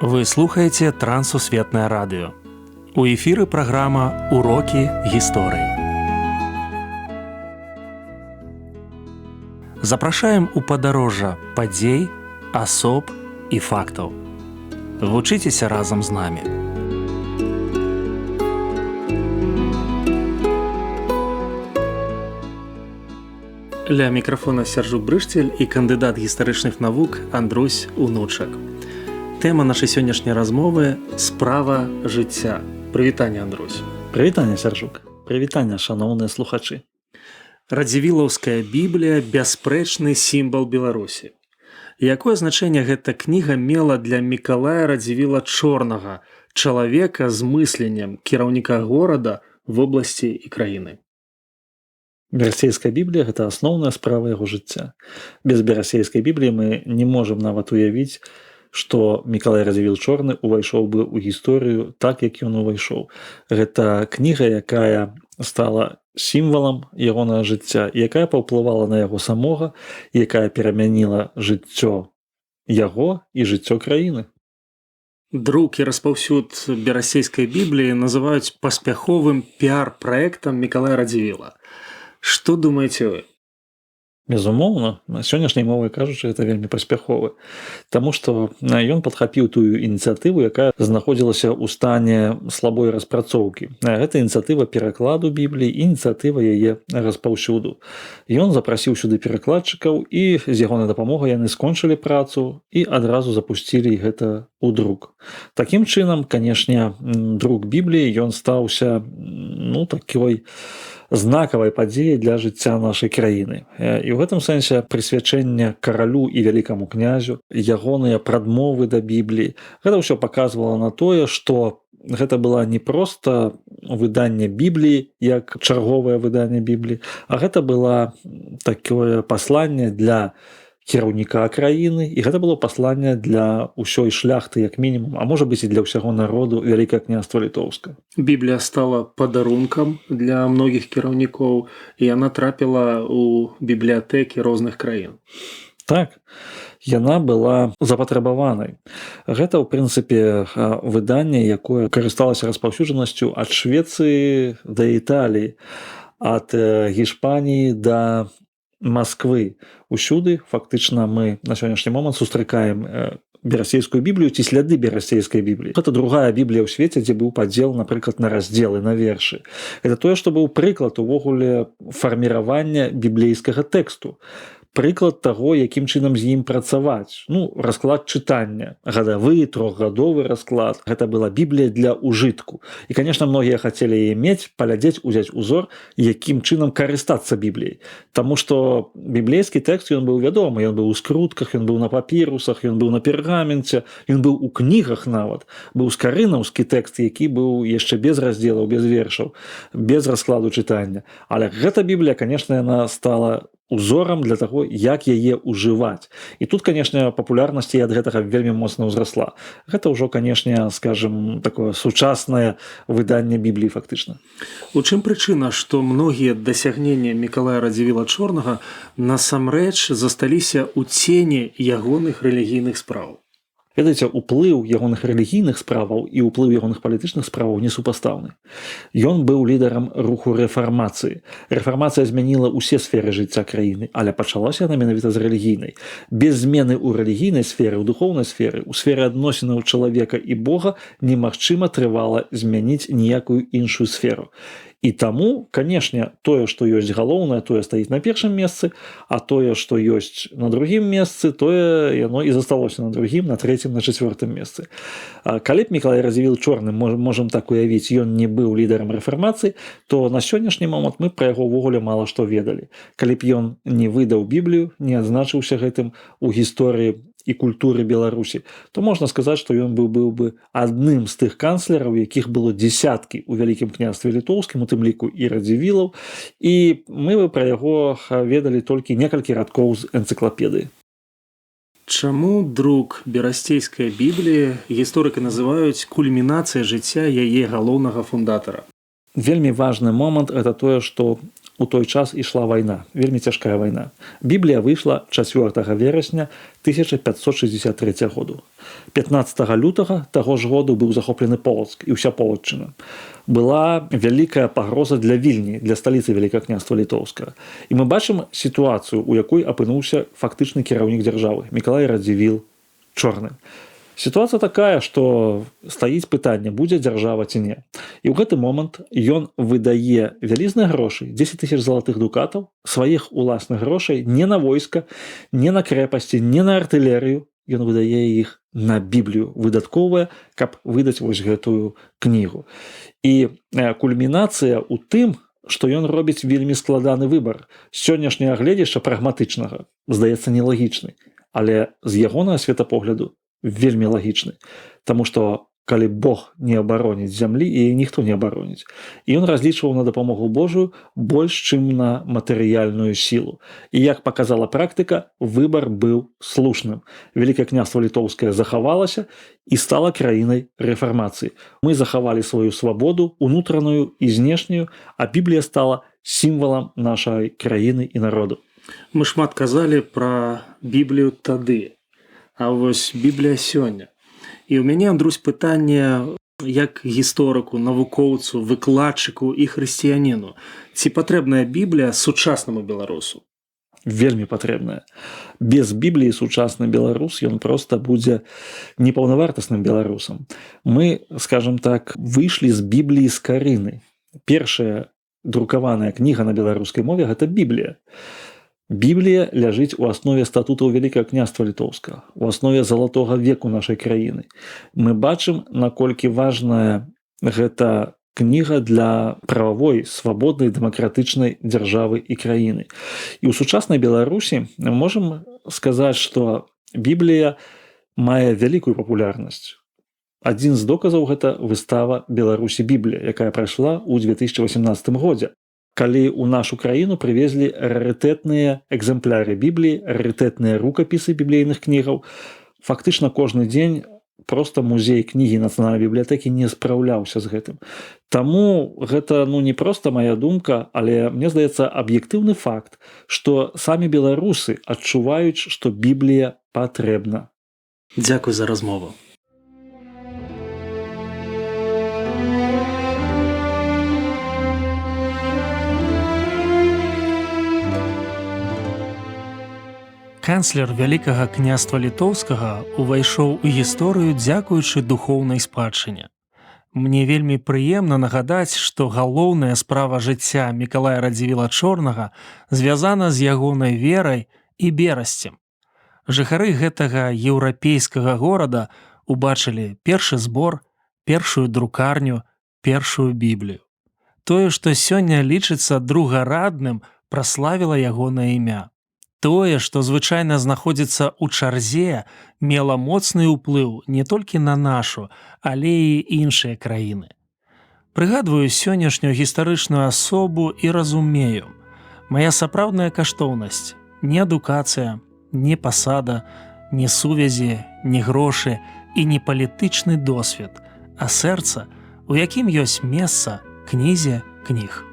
Вы слухаеце Трансусветнае радыё. У эфіры праграма «Урокі гісторыі». Запрашаем у падарожжа падзей, асоб і фактаў. Вучыцеся разам з намі. Ля мікрафона Сяржук Брыштель і кандыдат гістарычных навук Андрусь Унучак. Тэма нашай сённяшняй размовы – справа жыцця. Прывітанне, Андрусь. Прывітанне, Сяржук. Прывітанне, шаноўныя слухачы. Радзівілаўская Біблія – бясспрэчны сімвал Беларусі. Якое значэнне гэта кніга мела для Мікалая Радзівіла-Чорнага, чалавека з мысленнем кіраўніка горада, вобласці і краіны? Берасейская Біблія – гэта асноўная справа яго жыцця. Без Берасейскай Бібліі мы не можам нават уявіць, што Мікалай Радзівіл-Чорны ўвайшоў бы ў гісторыю так, як ён увайшоў. Гэта кніга, якая стала сімвалам ягонага жыцця, якая паўплывала на яго самога, якая перамяніла жыццё яго і жыццё краіны. Друк і распаўсюд Берасейскай Бібліі называюць паспяховым піар-праектам Мікалая Радзівіла. Што думаеце вы? Безумоўна, сённяшняй мовай кажучы, гэта вельмі паспяховы. Таму што ён падхапіў тую ініцыятыву, якая знаходзілася ў стане слабой распрацоўкі. Гэта ініцыятыва перакладу Бібліі, ініцыятыва яе распаўсюду. Ён запрасіў сюды перакладчыкаў, і з ягонай дапамогай яны скончылі працу і адразу запусцілі гэта ў друк. Такім чынам, канешне, друк Бібліі, ён стаўся, такой знакавай падзеяй для жыцця нашай краіны. І ў гэтым сэнсе прысвячэнне каралю і вялікаму князю, ягоныя прадмовы да Бібліі, гэта ўсё паказвала на тое, што гэта была не проста выданне Бібліі, як чарговае выданне Бібліі, а гэта была такое пасланне для кіраўніка краіны, і гэта было пасланне для ўсёй шляхты, як мінімум, а можа быць і для ўсяго народу Вялікае княства Літоўска. Біблія стала падарункам для многіх кіраўнікоў, і яна трапіла ў бібліятэкі розных краін. Так, яна была запатрабаванай. Гэта, ў прынцыпе, выданне, якое карысталася распаўсюджанасцю ад Швецыі да Італіі, ад Гішпаніі да Масквы. Усюды, фактычна, мы на сённяшні момант сустракаем Берасейскую Біблію ці сляды Берасейскай Бібліі. Гэта другая Біблія ў свеце, дзе быў падзел, напрыклад, на раздзелы, на вершы. Гэта тое, што быў прыклад увогуле фарміравання біблейскага тэксту. Прыклад таго, якім чынам з ім працаваць. Расклад чытання, гадавы, трохгадовы расклад. Гэта была Біблія для ўжытку. І, канешне, многія хацелі яе мець, паглядзець, узяць узор, якім чынам карыстацца Бібліяй. Таму што біблейскі тэкст, ён быў вядомы, ён быў у скрутках, ён быў на папірусах, ён быў на пергаменце, ён быў у кнігах нават. Быў скарынаўскі тэкст, які быў яшчэ без раздзелаў, без вершаў, без раскладу чытання. Але гэта Біблія, канешне, яна стала узорам для таго, як яе ўжываць. І тут, канешне, папулярнасць ад гэтага вельмі моцна ўзрасла. Гэта ўжо, канешне, скажем, такое сучаснае выданне Бібліі фактычна. У чым прычына, што многія дасягнення Мікалая Радзівіла-Чорнага насамрэч засталіся ў цені ягоных рэлігійных спраў? Ведаеце, уплыў ягоных рэлігійных справаў і ўплыў ягоных палітычных справаў несупастаўны. Ён быў лідарам руху рэфармацыі. Рэфармацыя змяніла ўсе сферы жыцця краіны, але пачалася яна менавіта з рэлігійнай. Без змены ў рэлігійнай сферы, ў духоўнай сферы, у сферы адносінаў чалавека і Бога немагчыма трывала змяніць ніякую іншую сферу. І таму, канешне, тое, што ёсць галоўнае, тое стаіць на першым месцы, а тое, што ёсць на другім месцы, тое яно і засталося на другім, на трэцім, на чацвёртым месцы. Калі б Мікалай Радзівіл-Чорны, можам так уявіць, ён не быў лідарам рэфармацыі, то на сённяшні момант мы пра яго ўвогуле мала што ведалі. Калі б ён не выдаў Біблію, не адзначыўся гэтым у гісторыі і культуры Беларусі, то можна сказаць, што ён быў бы адным з тых канцлераў, якіх было дзесяткі ў Вялікім княстве Літоўскім, у тым ліку і Радзівілаў, і мы бы пра яго ведалі толькі некалькі радкоў з энцыклапедыі. Чаму друк Берасейскай Бібліі гісторыкі называюць кульмінацыяй жыцця яе галоўнага фундатара? Вельмі важны момант – гэта тое, што у той час ішла вайна, вельмі цяжкая вайна. Біблія выйшла 4 верасня 1563 году. 15 лютага таго ж году быў захоплены Полацк і ўся Полацчына. Была вялікая пагроза для Вільні, для сталіцы Вялікага княства Літоўскага. І мы бачым сітуацыю, у якой апынуўся фактычны кіраўнік дзяржавы Мікалай Радзівіл Чорны. Сітуацыя такая, што стаіць пытанне, будзе дзяржава ці не. І ў гэты момант ён выдае вялізныя грошы, 10 000 залатых дукатаў, сваіх уласных грошай не на войска, не на крэпасці, не на артылерыю. Ён выдае іх на Біблію, выдатковая, каб выдаць вось гэтую кнігу. І кульмінацыя ў тым, што ён робіць вельмі складаны выбар. З сённяшняга гледзяшча прагматычнага, здаецца, нелагічны, але з ягонага светапогляду вельмі лагічны, таму што калі Бог не абароніць зямлі, і ніхто не абароніць. І ён разлічваў на дапамогу Божую больш, чым на матэрыяльную сілу. І як паказала практыка, выбар быў слушным. Вялікае княства Літоўскае захавалася і стала краінай рэфармацыі. Мы захавалі сваю свабоду, унутраную і знешнюю, а Біблія стала сімвалам нашай краіны і народу. Мы шмат казалі пра Біблію тады. А вось Біблія сёння. І ў мяне, Андрусь, пытанне як гісторыку, навукоўцу, выкладчыку і хрысціяніну. Ці патрэбная Біблія сучаснаму беларусу? Вельмі патрэбная. Без Бібліі сучасны беларус, ён проста будзе непаўнавартасным беларусам. Мы, скажем так, выйшлі з Бібліі з карыны. Першая друкаваная кніга на беларускай мове – гэта Біблія. Біблія ляжыць у аснове статутаў Вялікага княства Літоўскага, у аснове залатога веку нашай краіны. Мы бачым, наколькі важная гэта кніга для прававой, свабоднай, дэмакратычнай дзяржавы і краіны. І ў сучаснай Беларусі мы можам сказаць, што Біблія мае вялікую папулярнасць. Адзін з доказаў гэта выстава «Беларусі Біблія», якая прайшла ў 2018 годзе. Калі ў нашу краіну прывезлі рарытэтныя экземпляры Бібліі, рарытэтныя рукапісы біблейных кнігаў, фактычна кожны дзень проста музей кнігі нацыянальнай бібліятэкі не спраўляўся з гэтым. Таму гэта не проста мая думка, але мне здаецца аб'ектыўны факт, што самі беларусы адчуваюць, што Біблія патрэбна. Дзякуй за размову. Канцлер Вялікага княства Літоўскага увайшоў у гісторыю дзякуючы духоўнай спадчыне. Мне вельмі прыемна нагадаць, што галоўная справа жыцця Мікалая Радзівіла Чорнага звязана з ягонай верай і берасцем. Жыхары гэтага еўрапейскага горада убачылі першы збор, першую друкарню, першую Біблію. Тое, што сёння лічыцца другарадным, праславіла ягонае імя. Тое, што звычайна знаходзіцца ў чарзе, мела моцны ўплыў не толькі на нашу, але і іншыя краіны. Прыгадваю сённяшнюю гістарычную асобу і разумею. Мая сапраўдная каштоўнасць – не адукацыя, не пасада, не сувязі, не грошы і не палітычны досвед, а сэрца, у якім ёсць месца кнізе кніг.